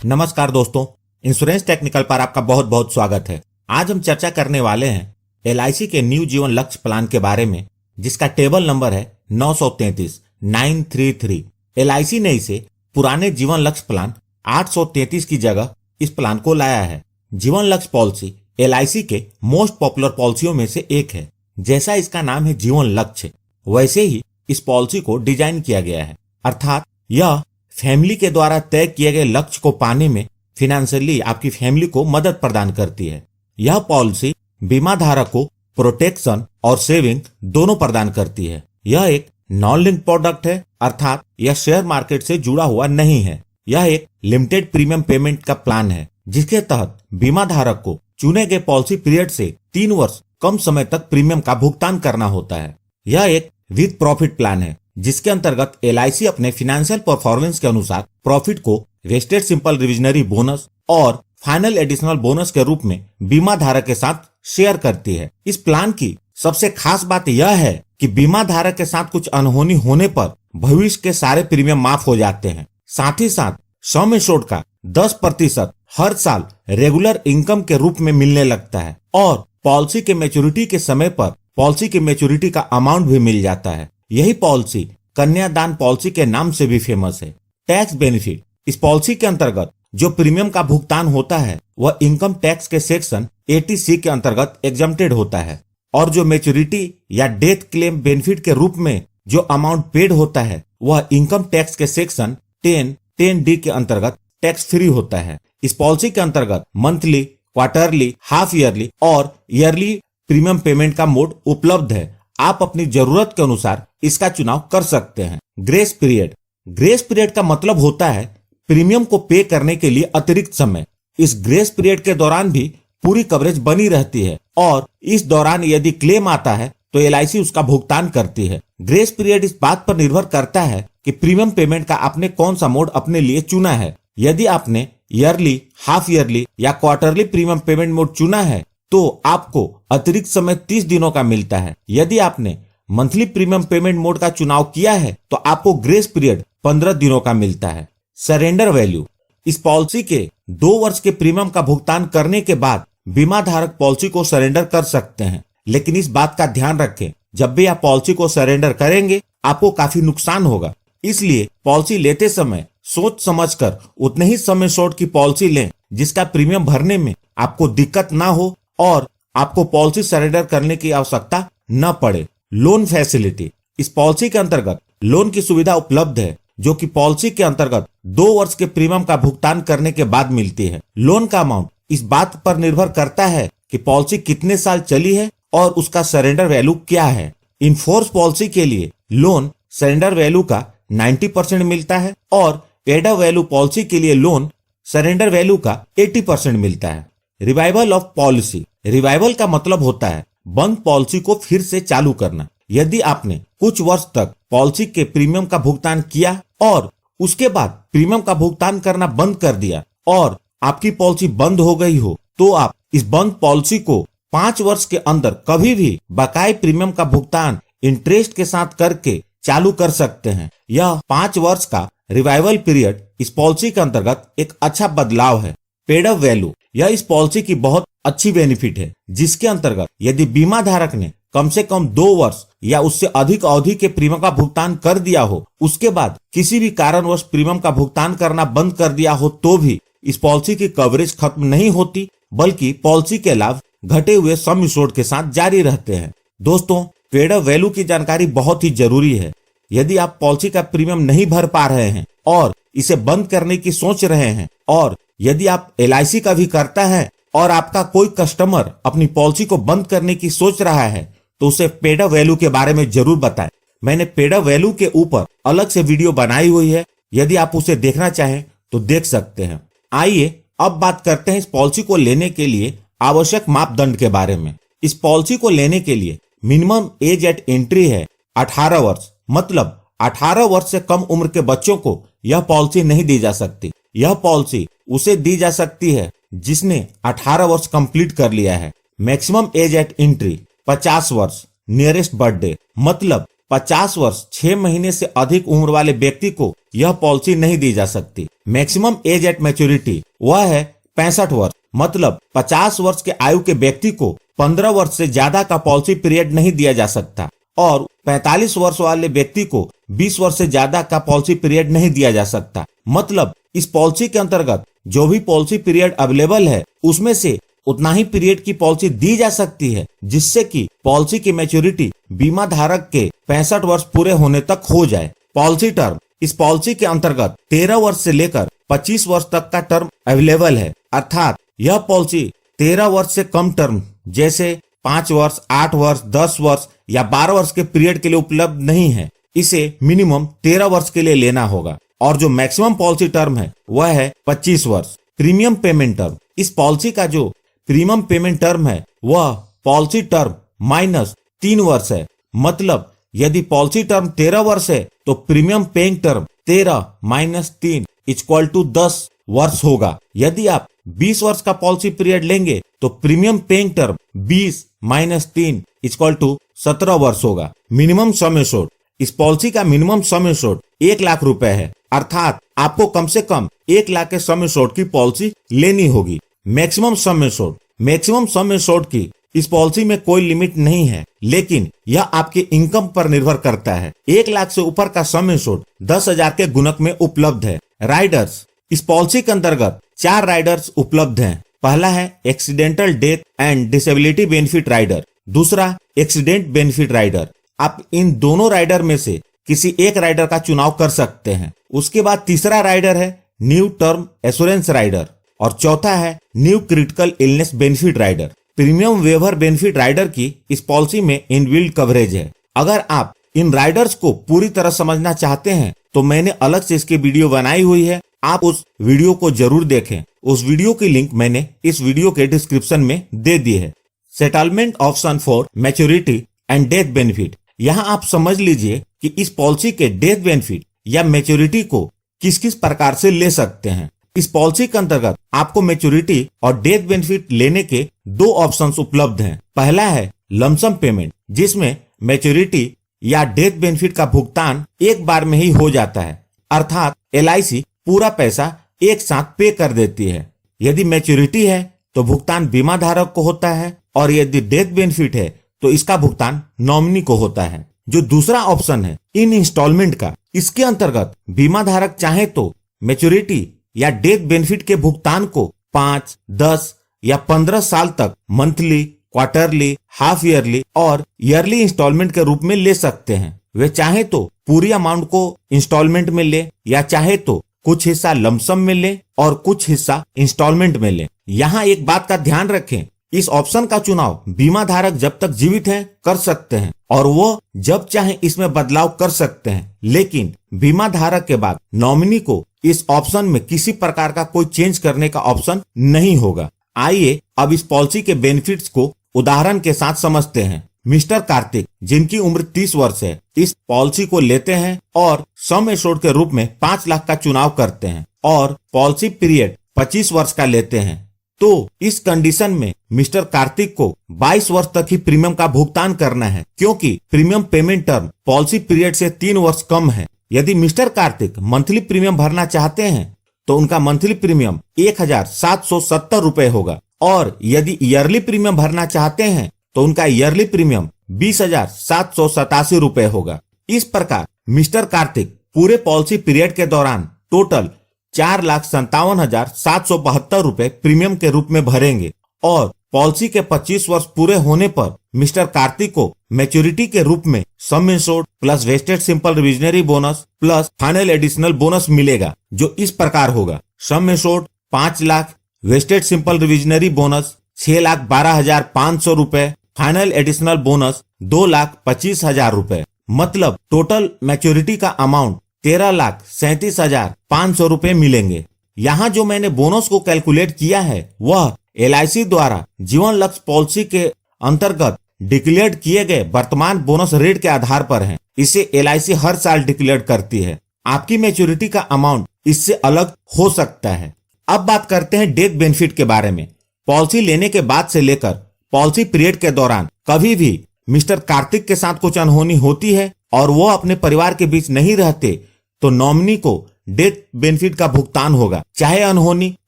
नमस्कार दोस्तों, insurance technical पर आपका बहुत बहुत स्वागत है। आज हम चर्चा करने वाले हैं एलआईसी के न्यू जीवन लक्ष्य प्लान के बारे में, जिसका टेबल नंबर है 933 एलआईसी ने इसे पुराने जीवन लक्ष्य प्लान 833 की जगह इस प्लान को लाया है। जीवन लक्ष्य पॉलिसी एलआईसी के मोस्ट पॉपुलर पॉलिसियों में से एक है। जैसा इसका नाम है जीवन लक्ष्य, वैसे ही इस पॉलिसी को डिजाइन किया गया है, अर्थात यह फैमिली के द्वारा तय किए गए लक्ष्य को पाने में फाइनेंशियली आपकी फैमिली को मदद प्रदान करती है। यह पॉलिसी बीमा धारक को प्रोटेक्शन और सेविंग दोनों प्रदान करती है। यह एक नॉन लिंक प्रोडक्ट है, अर्थात यह शेयर मार्केट से जुड़ा हुआ नहीं है। यह एक लिमिटेड प्रीमियम पेमेंट का प्लान है, जिसके तहत बीमा धारक को चुने गए पॉलिसी पीरियड से 3 वर्ष कम समय तक प्रीमियम का भुगतान करना होता है। यह एक विद प्रॉफिट प्लान है, जिसके अंतर्गत एलआईसी अपने फाइनेंशियल परफॉर्मेंस के अनुसार प्रॉफिट को वेस्टेड सिंपल रिविजनरी बोनस और फाइनल एडिशनल बोनस के रूप में बीमा धारक के साथ शेयर करती है। इस प्लान की सबसे खास बात यह है कि बीमा धारक के साथ कुछ अनहोनी होने पर भविष्य के सारे प्रीमियम माफ हो जाते हैं। साथ ही साथ सम एश्योर्ड का 10% हर साल रेगुलर इनकम के रूप में मिलने लगता है और पॉलिसी के मैच्योरिटी के समय पर पॉलिसी की मैच्योरिटी का अमाउंट भी मिल जाता है। यही पॉलिसी कन्यादान पॉलिसी के नाम से भी फेमस है। टैक्स बेनिफिट, इस पॉलिसी के अंतर्गत जो प्रीमियम का भुगतान होता है वह इनकम टैक्स के सेक्शन 80C के अंतर्गत एग्जम्प्टेड होता है, और जो मैच्योरिटी या डेथ क्लेम बेनिफिट के रूप में जो अमाउंट पेड होता है वह इनकम टैक्स के सेक्शन 10D के अंतर्गत टैक्स फ्री होता है। इस पॉलिसी के अंतर्गत मंथली, क्वार्टरली, हाफ ईयरली और ईयरली प्रीमियम पेमेंट का मोड उपलब्ध है। आप अपनी जरूरत के अनुसार इसका चुनाव कर सकते हैं। ग्रेस पीरियड, ग्रेस पीरियड का मतलब होता है प्रीमियम को पे करने के लिए अतिरिक्त समय। इस ग्रेस पीरियड के दौरान भी पूरी कवरेज बनी रहती है और इस दौरान यदि क्लेम आता है तो एलआईसी उसका भुगतान करती है। ग्रेस पीरियड इस बात पर निर्भर करता है कि प्रीमियम पेमेंट का आपने कौन सा मोड अपने लिए चुना है। यदि आपने ईयरली, हाफ ईयरली या क्वार्टरली प्रीमियम पेमेंट मोड चुना है तो आपको अतिरिक्त समय 30 दिनों का मिलता है। यदि आपने मंथली प्रीमियम पेमेंट मोड का चुनाव किया है तो आपको ग्रेस पीरियड 15 दिनों का मिलता है। सरेंडर वैल्यू, इस पॉलिसी के 2 वर्ष के प्रीमियम का भुगतान करने के बाद बीमा धारक पॉलिसी को सरेंडर कर सकते हैं, लेकिन इस बात का ध्यान रखें, जब भी आप पॉलिसी को सरेंडर करेंगे आपको काफी नुकसान होगा। इसलिए पॉलिसी लेते समय सोच समझकर उतने ही सम एश्योर्ड की पॉलिसी लें जिसका प्रीमियम भरने में आपको दिक्कत ना हो और आपको पॉलिसी सरेंडर करने की आवश्यकता न पड़े। लोन फैसिलिटी, इस पॉलिसी के अंतर्गत लोन की सुविधा उपलब्ध है, जो कि पॉलिसी के अंतर्गत 2 वर्ष के प्रीमियम का भुगतान करने के बाद मिलती है। लोन का अमाउंट इस बात पर निर्भर करता है कि पॉलिसी कितने साल चली है और उसका सरेंडर वैल्यू क्या है। इन फोर्स पॉलिसी के लिए लोन सरेंडर वैल्यू का 90% मिलता है और पेड अप वैल्यू पॉलिसी के लिए लोन सरेंडर वैल्यू का 80% मिलता है। रिवाइवल ऑफ पॉलिसी, रिवाइवल का मतलब होता है बंद पॉलिसी को फिर से चालू करना। यदि आपने कुछ वर्ष तक पॉलिसी के प्रीमियम का भुगतान किया और उसके बाद प्रीमियम का भुगतान करना बंद कर दिया और आपकी पॉलिसी बंद हो गई हो, तो आप इस बंद पॉलिसी को 5 वर्ष के अंदर कभी भी बकाये प्रीमियम का भुगतान इंटरेस्ट के साथ करके चालू कर सकते हैं। यह 5 वर्ष का रिवाइवल पीरियड इस पॉलिसी के अंतर्गत एक अच्छा बदलाव है। पेड अप वैल्यू, यह इस पॉलिसी की बहुत अच्छी बेनिफिट है, जिसके अंतर्गत यदि बीमा धारक ने कम से कम 2 वर्ष या उससे अधिक अवधि के प्रीमियम का भुगतान कर दिया हो, उसके बाद किसी भी कारणवश प्रीमियम का भुगतान करना बंद कर दिया हो, तो भी इस पॉलिसी की कवरेज खत्म नहीं होती, बल्कि पॉलिसी के लाभ घटे हुए सम एश्योर्ड के साथ जारी रहते हैं। दोस्तों, पेड अप वैल्यू की जानकारी बहुत ही जरूरी है। यदि आप पॉलिसी का प्रीमियम नहीं भर पा रहे हैं और इसे बंद करने की सोच रहे हैं, और यदि आप एलआईसी का भी करता है और आपका कोई कस्टमर अपनी पॉलिसी को बंद करने की सोच रहा है, तो उसे पेड अप वैल्यू के बारे में जरूर बताएं। मैंने पेड अप वैल्यू के ऊपर अलग से वीडियो बनाई हुई है, यदि आप उसे देखना चाहें तो देख सकते हैं। आइए अब बात करते हैं इस पॉलिसी को लेने के लिए आवश्यक मापदंड के बारे में। इस पॉलिसी को लेने के लिए मिनिमम एज एट एंट्री है 18 वर्ष, मतलब 18 वर्ष से कम उम्र के बच्चों को यह पॉलिसी नहीं दी जा सकती। यह पॉलिसी उसे दी जा सकती है जिसने 18 वर्ष कंप्लीट कर लिया है। मैक्सिमम एज एट एंट्री 50 वर्ष, नियरेस्ट बर्थडे, मतलब 50 वर्ष 6 महीने से अधिक उम्र वाले व्यक्ति को यह पॉलिसी नहीं दी जा सकती। मैक्सिमम एज एट मैच्योरिटी वह है 65 वर्ष। मतलब 50 वर्ष के आयु के व्यक्ति को 15 वर्ष से ज्यादा का पॉलिसी पीरियड नहीं दिया जा सकता और 45 वर्ष वाले व्यक्ति को 20 वर्ष से ज्यादा का पॉलिसी पीरियड नहीं दिया जा सकता। मतलब इस पॉलिसी के अंतर्गत जो भी पॉलिसी पीरियड अवेलेबल है उसमें से उतना ही पीरियड की पॉलिसी दी जा सकती है, जिससे कि पॉलिसी की मैच्योरिटी बीमा धारक के 65 वर्ष पूरे होने तक हो जाए। पॉलिसी टर्म, इस पॉलिसी के अंतर्गत 13 वर्ष से लेकर 25 वर्ष तक का टर्म अवेलेबल है, अर्थात यह पॉलिसी 13 वर्ष से कम टर्म जैसे 5 वर्ष, 8 वर्ष, 10 वर्ष या 12 वर्ष के पीरियड के लिए उपलब्ध नहीं है। इसे मिनिमम 13 वर्ष के लिए लेना होगा और जो मैक्सिमम पॉलिसी टर्म है वह है 25 वर्ष। प्रीमियम पेमेंट टर्म, इस पॉलिसी का जो प्रीमियम पेमेंट टर्म है वह पॉलिसी टर्म माइनस 3 वर्ष है। मतलब यदि पॉलिसी टर्म 13 वर्ष है तो premium paying term 13 minus 3 equal to 10 वर्ष होगा। यदि आप 20 वर्ष का पॉलिसी पीरियड लेंगे तो premium paying term 20 minus 3 equal to 17 वर्ष होगा। मिनिमम सम एश्योर्ड, इस पॉलिसी का मिनिमम सम एश्योर्ड 1 लाख रुपए है, अर्थात आपको कम से कम 1 लाख के सम एश्योर्ड की पॉलिसी लेनी होगी। Maximum sum assured, maximum sum assured की इस पॉलिसी में कोई लिमिट नहीं है, लेकिन यह आपके इनकम पर निर्भर करता है। 1 लाख से ऊपर का सम एश्योर्ड 10,000 के गुणक में उपलब्ध है। राइडर्स, इस पॉलिसी के अंतर्गत 4 राइडर्स उपलब्ध हैं। पहला है accidental death and disability benefit rider, दूसरा एक्सीडेंट बेनिफिट राइडर। आप इन दोनों राइडर में से किसी एक राइडर का चुनाव कर सकते हैं। उसके बाद तीसरा राइडर है न्यू टर्म एश्योरेंस राइडर और चौथा है new critical illness benefit rider. Premium waiver benefit rider की इस पॉलिसी में इनबिल्ट कवरेज है। अगर आप इन राइडर्स को पूरी तरह समझना चाहते हैं तो मैंने अलग से इसकी वीडियो बनाई हुई है, आप उस वीडियो को जरूर देखें। उस वीडियो की लिंक मैंने इस वीडियो के डिस्क्रिप्शन में दे दी है। Settlement option for maturity and death benefit, यहाँ आप समझ लीजिए कि इस पॉलिसी के डेथ बेनिफिट या मैच्योरिटी को किस किस प्रकार से ले सकते हैं। इस पॉलिसी के अंतर्गत आपको मैच्योरिटी और डेथ बेनिफिट लेने के 2 ऑप्शंस उपलब्ध हैं। पहला है लमसम पेमेंट, जिसमें मैच्योरिटी या डेथ बेनिफिट का भुगतान एक बार में ही हो जाता है, अर्थात LIC पूरा पैसा एक साथ पे कर देती है। यदि मैच्योरिटी है तो भुगतान बीमा धारक को होता है और यदि डेथ बेनिफिट है तो इसका भुगतान नॉमिनी को होता है। जो दूसरा ऑप्शन है इन इंस्टॉलमेंट का, इसके अंतर्गत बीमा धारक चाहे तो मैच्योरिटी या डेथ बेनिफिट के भुगतान को 5, 10 या 15 साल तक मंथली, क्वार्टरली, हाफ ईयरली और ईयरली इंस्टॉलमेंट के रूप में ले सकते हैं। वे चाहे तो पूरी अमाउंट को इंस्टॉलमेंट में ले या चाहे तो कुछ हिस्सा लमसम में ले और कुछ हिस्सा इंस्टॉलमेंट में ले। यहाँ एक बात का ध्यान रखें, इस ऑप्शन का चुनाव बीमा धारक जब तक जीवित हैं कर सकते हैं और वो जब चाहे इसमें बदलाव कर सकते हैं, लेकिन बीमा धारक के बाद नॉमिनी को इस ऑप्शन में किसी प्रकार का कोई चेंज करने का ऑप्शन नहीं होगा। आइए अब इस पॉलिसी के बेनिफिट्स को उदाहरण के साथ समझते हैं। मिस्टर कार्तिक, जिनकी उम्र 30 वर्ष है, इस पॉलिसी को लेते हैं और सम एश्योर्ड के रूप में 5 लाख का चुनाव करते हैं और पॉलिसी पीरियड 25 वर्ष का लेते हैं। तो इस कंडीशन में मिस्टर कार्तिक को 22 वर्ष तक ही प्रीमियम का भुगतान करना है, क्योंकि premium payment term policy period से 3 वर्ष कम है। यदि मिस्टर कार्तिक मंथली प्रीमियम भरना चाहते हैं तो उनका मंथली प्रीमियम 1,770 रुपए होगा और यदि ईयरली प्रीमियम भरना चाहते हैं तो उनका ईयरली प्रीमियम 20,787 रुपए होगा। इस प्रकार मिस्टर कार्तिक पूरे पॉलिसी पीरियड के दौरान टोटल 4,57,772 रुपए प्रीमियम के रूप में भरेंगे और पॉलिसी के 25 वर्ष पूरे होने पर मिस्टर कार्तिक को मैच्योरिटी के रूप में sum assured plus wasted simple revisionary bonus plus final additional bonus मिलेगा, जो इस प्रकार होगा। Sum assured 5 lakh, wasted simple revisionary bonus 6,12,500 रुपए, फाइनल एडिशनल बोनस 2,25,000 रुपए। मतलब टोटल मैच्योरिटी का अमाउंट 13,37,500 रुपए मिलेंगे। यहाँ जो मैंने बोनस को कैलकुलेट किया है वह LIC द्वारा जीवन लक्ष्य पॉलिसी के अंतर्गत डिक्लेयर किए गए वर्तमान बोनस रेट के आधार पर है। इसे LIC हर साल डिक्लेयर करती है। आपकी मैच्योरिटी का अमाउंट इससे अलग हो सकता है। अब बात करते हैं डेथ बेनिफिट के बारे में। पॉलिसी लेने के बाद से लेकर पॉलिसी पीरियड के दौरान कभी भी मिस्टर कार्तिक के साथ कुछ अनहोनी होती है और वो अपने परिवार के बीच नहीं रहते तो नॉमिनी को डेथ बेनिफिट का भुगतान होगा, चाहे अनहोनी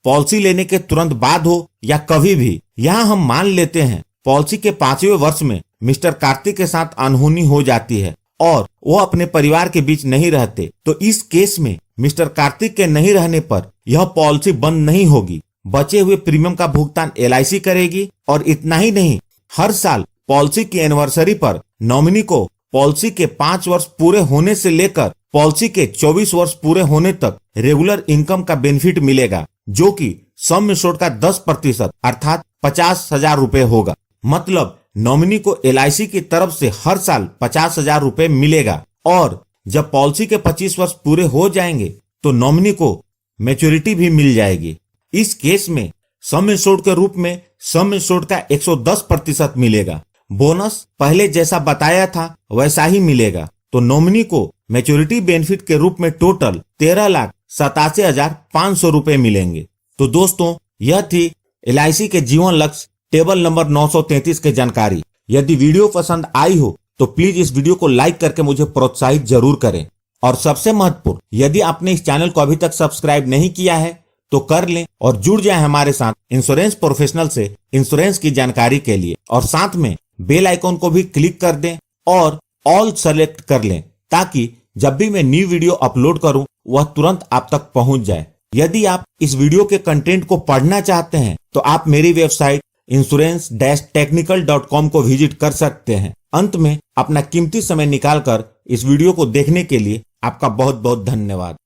पॉलिसी लेने के तुरंत बाद हो या कभी भी। यहाँ हम मान लेते हैं पॉलिसी के 5वें वर्ष में मिस्टर कार्तिक के साथ अनहोनी हो जाती है और वो अपने परिवार के बीच नहीं रहते, तो इस केस में मिस्टर कार्तिक के नहीं रहने पर यह पॉलिसी बंद नहीं होगी। बचे हुए प्रीमियम का भुगतान LIC करेगी। और इतना ही नहीं, हर साल पॉलिसी की एनिवर्सरी पर नॉमिनी को पॉलिसी के 5 वर्ष पूरे होने से लेकर पॉलिसी के 24 वर्ष पूरे होने तक रेगुलर इनकम का बेनिफिट मिलेगा, जो कि सम एश्योर्ड का 10% अर्थात 50,000 रुपए होगा। मतलब नॉमिनी को LIC की तरफ से हर साल 50,000 रुपए मिलेगा। और जब पॉलिसी के 25 वर्ष पूरे हो जाएंगे तो नॉमिनी को मैच्योरिटी भी मिल जाएगी। इस केस में सम एश्योर्ड के रूप में सम एश्योर्ड का 110% मिलेगा। बोनस पहले जैसा बताया था वैसा ही मिलेगा। तो नॉमिनी को मैच्योरिटी बेनिफिट के रूप में टोटल 13,87,500 रुपए मिलेंगे। तो दोस्तों, यह थी LIC के जीवन लक्ष्य टेबल नंबर 933 की जानकारी। यदि वीडियो पसंद आई हो तो प्लीज इस वीडियो को लाइक करके मुझे प्रोत्साहित जरूर करें। और सबसे महत्वपूर्ण, यदि आपने इस चैनल को अभी तक सब्सक्राइब नहीं किया है तो कर लें और जुड़ जाएं हमारे साथ इंश्योरेंस प्रोफेशनल से इंश्योरेंस की जानकारी के लिए। और साथ में बेल आइकॉन को भी क्लिक कर दें और ऑल सेलेक्ट कर लें, ताकि जब भी मैं न्यू वीडियो अपलोड करूं वह तुरंत आप तक पहुंच जाए। यदि आप इस वीडियो के कंटेंट को पढ़ना चाहते हैं तो आप मेरी वेबसाइट insurance-technical.com को विजिट कर सकते हैं। अंत में अपना कीमती समय निकालकर इस वीडियो को देखने के लिए आपका बहुत बहुत धन्यवाद।